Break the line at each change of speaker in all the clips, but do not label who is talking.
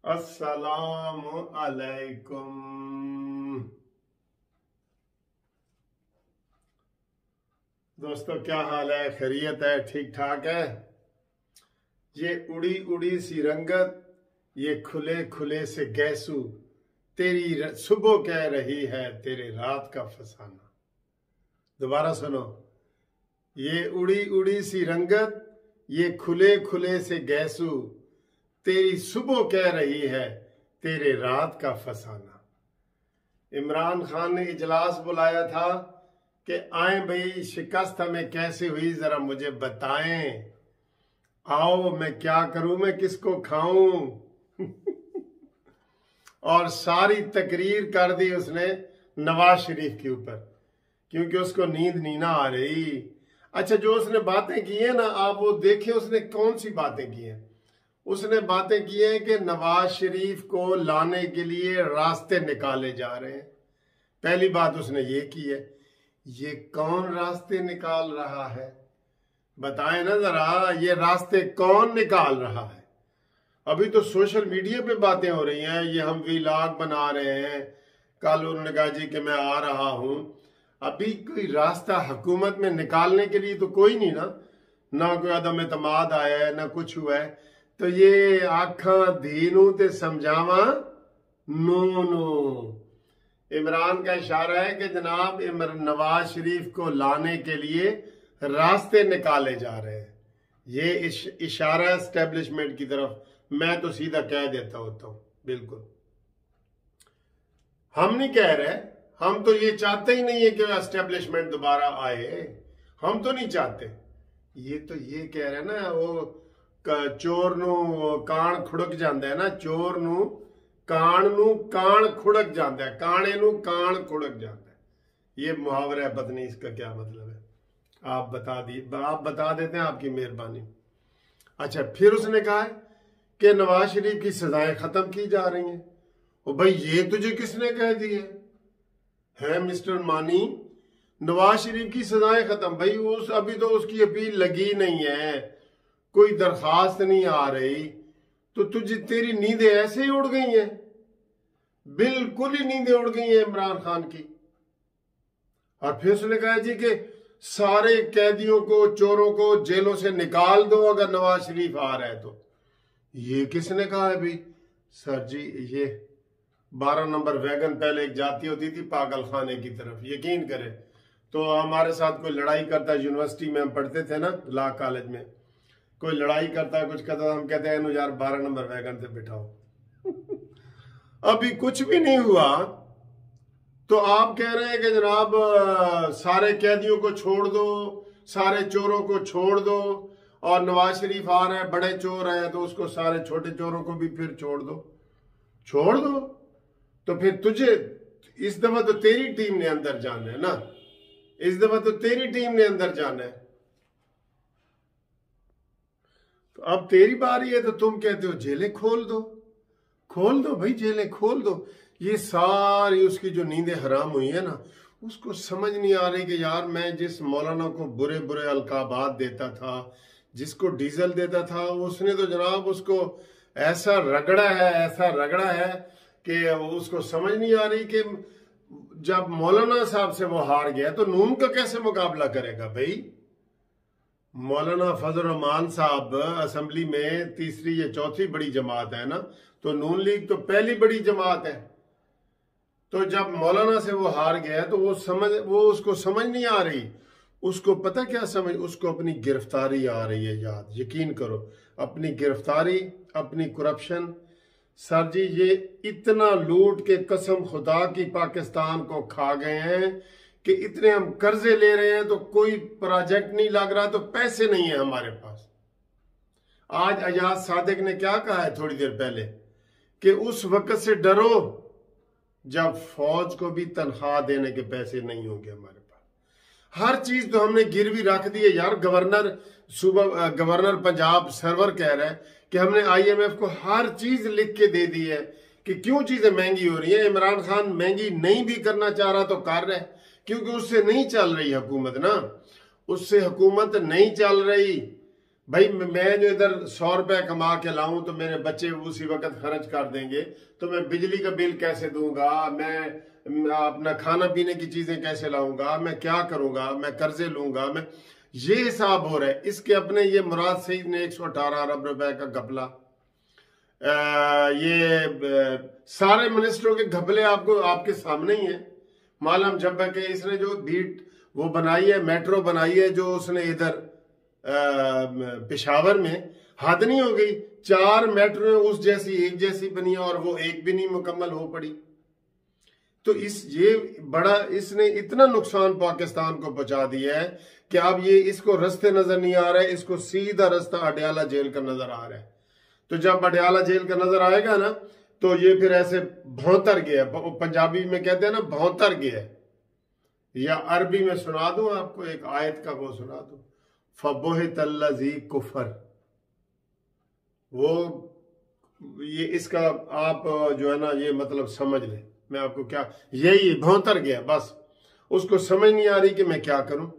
अस्सलामु अलैकुम। दोस्तों क्या हाल है? खैरियत है? ठीक ठाक है? ये उड़ी उड़ी सी रंगत, ये खुले खुले से गैसू, तेरी सुबह कह रही है तेरे रात का फसाना। दोबारा सुनो। ये उड़ी उड़ी सी रंगत, ये खुले खुले से गैसू, तेरी सुबह कह रही है तेरे रात का फसाना। इमरान खान ने इजलास बुलाया था कि आए भाई, शिकस्त हमें कैसे हुई जरा मुझे बताएं, आओ मैं क्या करूं, मैं किसको खाऊं। और सारी तकरीर कर दी उसने नवाज शरीफ के ऊपर, क्योंकि उसको नींद नहीं ना आ रही। अच्छा, जो उसने बातें की है ना, आप वो देखें उसने कौन सी बातें की हैं। उसने बातें की हैं कि नवाज शरीफ को लाने के लिए रास्ते निकाले जा रहे हैं। पहली बात उसने ये की है। ये कौन रास्ते निकाल रहा है? बताएं ना जरा, ये रास्ते कौन निकाल रहा है? अभी तो सोशल मीडिया पे बातें हो रही हैं, ये हम वीलॉग बना रहे हैं, कल उन्होंने कहा जी कि मैं आ रहा हूं। अभी कोई रास्ता हुकूमत में निकालने के लिए तो कोई नहीं ना कोई अदम एतमाद आया है, ना कुछ हुआ है। तो ये आखा धीनू ते समझावा नो। इमरान का इशारा है कि जनाब नवाज शरीफ को लाने के लिए रास्ते निकाले जा रहे हैं। ये इशारा एस्टेब्लिशमेंट की तरफ। मैं तो सीधा कह देता होता हूं, बिल्कुल हम नहीं कह रहे, हम तो ये चाहते ही नहीं है कि एस्टेब्लिशमेंट दोबारा आए, हम तो नहीं चाहते। ये तो ये कह रहे ना, वो चोर नू कान खुड़क जाता है ना, चोर नू कान खुड़क जाता है, काने नू कान खुड़क जाता है। ये मुहावरा है, पता नहीं इसका क्या मतलब है। आप बता देते हैं, आपकी मेहरबानी। अच्छा, फिर उसने कहा है कि नवाज शरीफ की सजाएं खत्म की जा रही हैं। ओ भाई, ये तुझे किसने कह दिए है मिस्टर मानी? नवाज शरीफ की सजाएं खत्म? भाई अभी तो उसकी अपील लगी नहीं है, कोई दरखास्त नहीं आ रही, तो तेरी नींदें ऐसे ही उड़ गई हैं, बिल्कुल ही नींदें उड़ गई हैं इमरान खान की। और फिर उसने कहा जी कि सारे कैदियों को, चोरों को जेलों से निकाल दो अगर नवाज शरीफ आ रहा है तो। ये किसने कहा है भाई? सर जी, ये 12 नंबर वैगन पहले एक जाती होती थी पागल खाने की तरफ, यकीन करें। तो हमारे साथ कोई लड़ाई करता, यूनिवर्सिटी में हम पढ़ते थे ना, लॉ कॉलेज में, कोई लड़ाई करता है, कुछ करता है, हम कहते हैं यार 12 नंबर वैगन से बिठाओ। अभी कुछ भी नहीं हुआ तो आप कह रहे हैं कि जनाब सारे कैदियों को छोड़ दो, सारे चोरों को छोड़ दो, और नवाज शरीफ आ रहे हैं, बड़े चोर हैं, तो उसको सारे छोटे चोरों को भी फिर छोड़ दो। तो फिर तुझे इस दफा तो तेरी टीम ने अंदर जाना है ना, इस दफा तो तेरी टीम ने अंदर जाना है। तो अब तेरी बारी है, तो तुम कहते हो जेलें खोल दो भाई, जेलें खोल दो। ये सारी उसकी जो नींदें हराम हुई है ना, उसको समझ नहीं आ रही कि यार मैं जिस मौलाना को बुरे बुरे अलकाबात देता था, जिसको डीजल देता था, उसने तो जनाब उसको ऐसा रगड़ा है कि उसको समझ नहीं आ रही कि जब मौलाना साहब से वो हार गया तो नून का कैसे मुकाबला करेगा भाई। मौलाना फजल रहमान साहब असेंबली में तीसरी या चौथी बड़ी जमात है ना, तो नून लीग तो पहली बड़ी जमात है। तो जब मौलाना से वो हार गया तो वो उसको समझ नहीं आ रही। उसको पता क्या समझ, उसको अपनी गिरफ्तारी आ रही है याद, यकीन करो, अपनी गिरफ्तारी, अपनी करप्शन। सर जी, ये इतना लूट के कसम खुदा की पाकिस्तान को खा गए हैं कि इतने हम कर्जे ले रहे हैं, तो कोई प्रोजेक्ट नहीं लग रहा, तो पैसे नहीं है हमारे पास। आज अजाज सादिक ने क्या कहा है थोड़ी देर पहले कि उस वक्त से डरो जब फौज को भी तनख्वाह देने के पैसे नहीं होंगे हमारे पास। हर चीज तो हमने गिरवी रख दी है यार। गवर्नर पंजाब सरवर कह रहा है कि हमने IMF को हर चीज लिख के दे दी है कि क्यों चीजें महंगी हो रही है। इमरान खान महंगी नहीं भी करना चाह रहा तो कर रहा है, क्योंकि उससे नहीं चल रही हुकूमत ना, उससे हुकूमत नहीं चल रही। भाई मैं जो इधर 100 रुपया कमा के लाऊं तो मेरे बच्चे उसी वक्त खर्च कर देंगे, तो मैं बिजली का बिल कैसे दूंगा, मैं अपना खाना पीने की चीजें कैसे लाऊंगा, मैं क्या करूंगा, मैं कर्जे लूंगा, मैं ये हिसाब हो रहा है। इसके अपने ये मुराद सईद ने 118 अरब रुपए का घपला, सारे मिनिस्टरों के घपले आपको आपके सामने ही है। मालूम जब के इसने जो बीट वो बनाई है, मेट्रो बनाई है जो उसने इधर पेशावर में, हद नहीं हो गई। 4 मेट्रो उस जैसी एक जैसी बनी और वो एक भी नहीं मुकम्मल हो पड़ी। तो इसने इतना नुकसान पाकिस्तान को पहुंचा दिया है कि अब ये इसको रास्ते नजर नहीं आ रहे, इसको सीधा रास्ता अडयाला जेल का नजर आ रहा है। तो जब अडयाला जेल का नजर आएगा ना तो ये फिर ऐसे भौंतर गया, पंजाबी में कहते हैं ना भौंतर गया, या अरबी में सुना दूं आपको एक आयत का, वो सुना दूं, फबोहितल्लज़ी कुफर। वो ये इसका आप जो है ना ये मतलब समझ ले, मैं आपको क्या, यही भौंतर गया बस, उसको समझ नहीं आ रही कि मैं क्या करूं।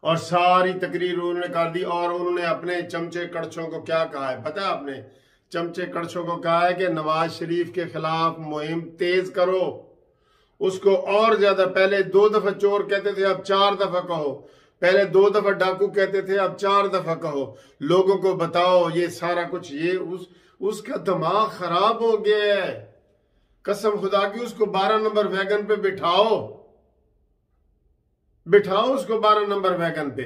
और सारी तकरीर उन्होंने कर दी और उन्होंने अपने चमचे कड़छों को क्या कहा है पता है आपने? चमचे कड़छों को कहा है कि नवाज शरीफ के खिलाफ मुहिम तेज करो, उसको और ज्यादा, पहले 2 दफा चोर कहते थे अब 4 दफा कहो, पहले 2 दफा डाकू कहते थे अब 4 दफा कहो, लोगों को बताओ ये सारा कुछ, ये उसका दिमाग खराब हो गया है। कसम खुदा की उसको 12 नंबर वैगन पे बिठाओ उसको 12 नंबर वैगन पे।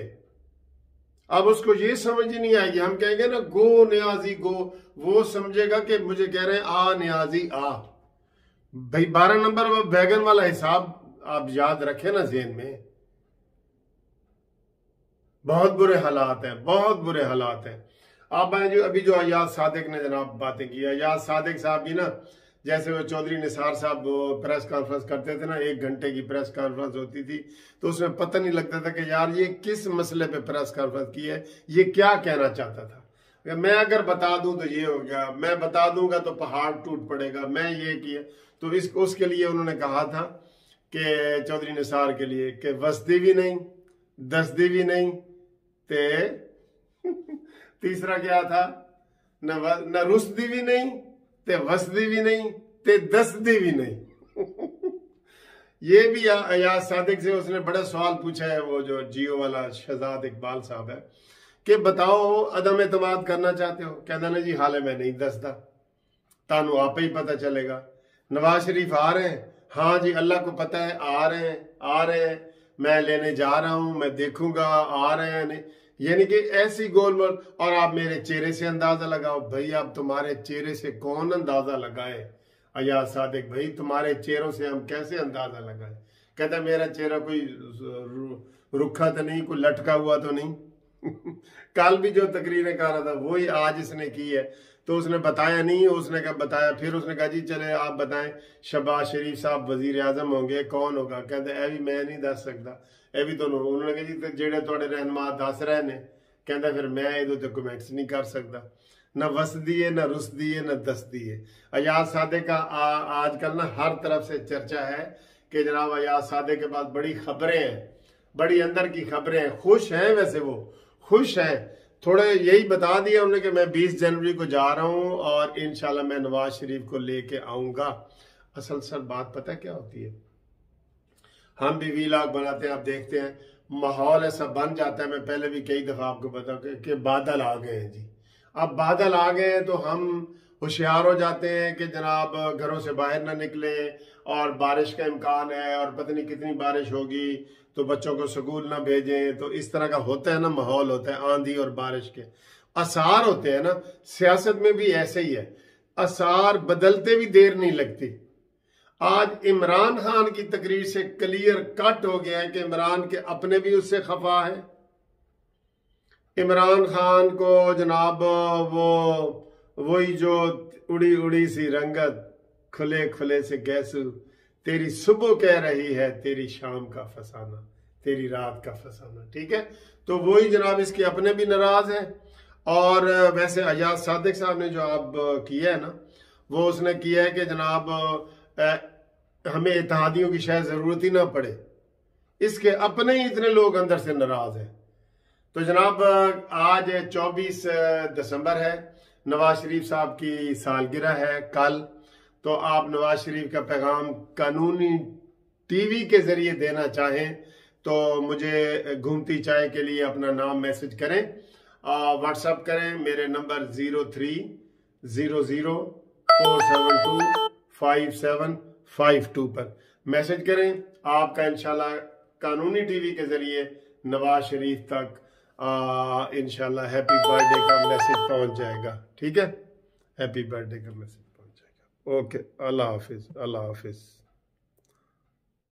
अब उसको ये समझ ही नहीं आएगी, हम कहेंगे ना गो न्याजी गो, वो समझेगा कि मुझे कह रहे हैं आ न्याजी आ। भाई 12 नंबर वैगन वाला हिसाब आप याद रखें ना ज़हन में। बहुत बुरे हालात हैं, बहुत बुरे हालात हैं। आप जो अभी जो अयाज सादिक ने जनाब बातें की, अयाज सादिक साहब भी ना, जैसे वो चौधरी निसार साहब प्रेस कॉन्फ्रेंस करते थे ना, 1 घंटे की प्रेस कॉन्फ्रेंस होती थी, तो उसमें पता नहीं लगता था कि यार ये किस मसले पे प्रेस कॉन्फ्रेंस की है, ये क्या कहना चाहता था। मैं अगर बता दूं तो ये हो गया, मैं बता दूंगा तो पहाड़ टूट पड़ेगा, मैं ये किया। तो उसके लिए उन्होंने कहा था कि चौधरी निसार के लिए कि वस्ती भी नहीं, दस्ती भी नहीं, ते तीसरा क्या था, न रुस्दी भी नहीं, ते वस्दी भी नहीं, ते दस्ती भी नहीं। ये भी अयाज सादिक से उसने बड़ा सवाल पूछा है, वो जो जियो वाला शहजाद इकबाल साहब है, कि बताओ अदम एतमाद करना चाहते हो? कहता ना जी हाले मैं नहीं दसदा, तानू आप ही पता चलेगा। नवाज शरीफ आ रहे हैं, हाँ जी अल्लाह को पता है, आ रहे हैं, मैं लेने जा रहा हूं, मैं देखूंगा आ रहे हैं नहीं, यानी कि ऐसी गोलमोल। और आप मेरे चेहरे से अंदाजा लगाओ। भाई आप तुम्हारे चेहरे से कौन अंदाजा लगाए? अयाज सादिक भाई तुम्हारे चेहरों से हम कैसे अंदाजा लगाए? कहता मेरा चेहरा कोई रुखा तो नहीं, कोई लटका हुआ तो नहीं। कल भी जो तकरीरें कर रहा था वही आज इसने की है, तो उसने बताया नहीं, उसने क्या बताया, फिर उसने कहा जी चले आप बताएं शहबाज शरीफ साहब वजीर आजम होंगे, कौन होगा? कहते ए भी मैं नहीं दस सकता, ए भी तो उन्होंने कहा जी जेड़े थोड़े रहनुमा दस रहे ने, कहता फिर मैं ये तो कमेंट्स नहीं कर सकता। न वसदी है, न रुसदी है, न दसदी है। अयाज सादिक का आजकल ना हर तरफ से चर्चा है कि जनाब अयाज सादिक के पास बड़ी खबरें हैं, बड़ी अंदर की खबरें हैं। खुश हैं, वैसे वो खुश हैं, थोड़े यही बता दिया उन्होंने कि मैं 20 जनवरी को जा रहा हूं और इंशाल्लाह मैं नवाज शरीफ को लेके आऊंगा। असल बात पता है क्या होती है, हम भी वीलॉग बनाते हैं, आप देखते हैं माहौल ऐसा बन जाता है। मैं पहले भी कई दफा आपको बता कि बादल आ गए हैं जी। अब बादल आ गए हैं तो हम होशियार हो जाते हैं कि जनाब घरों से बाहर ना निकले, और बारिश का इम्कान है और पता नहीं कितनी बारिश होगी, तो बच्चों को स्कूल ना भेजें। तो इस तरह का होता है ना, माहौल होता है, आंधी और बारिश के आसार होते हैं ना। सियासत में भी ऐसे ही है, आसार बदलते भी देर नहीं लगती। आज इमरान खान की तकरीर से क्लियर कट हो गया है कि इमरान के अपने भी उससे खफा है। इमरान खान को जनाब वही जो उड़ी उड़ी सी रंगत, खुले खुले से गैसू, तेरी सुबह कह रही है, तेरी शाम का फसाना, तेरी रात का फसाना। ठीक है, तो वही जनाब इसके अपने भी नाराज हैं। और वैसे अयाज सादिक साहब ने जो आप किया है ना, वो उसने किया है कि जनाब हमें इत्तेहादियों की शायद जरूरत ही ना पड़े, इसके अपने ही इतने लोग अंदर से नाराज हैं। तो जनाब आज 24 दिसंबर है, नवाज शरीफ साहब की सालगिरह है कल। तो आप नवाज शरीफ का पैगाम कानूनी टीवी के जरिए देना चाहें तो मुझे घूमती चाय के लिए अपना नाम मैसेज करें, व्हाट्सएप करें। मेरे नंबर 030047255752 पर मैसेज करें। आपका इंशाल्लाह कानूनी टीवी के जरिए नवाज शरीफ तक इंशाल्लाह हैप्पी बर्थडे का मैसेज पहुंच जाएगा। ठीक है, हैप्पी बर्थडे का मैसेज पहुंच जाएगा। ओके, अल्लाह हाफिज, अल्लाह हाफिज।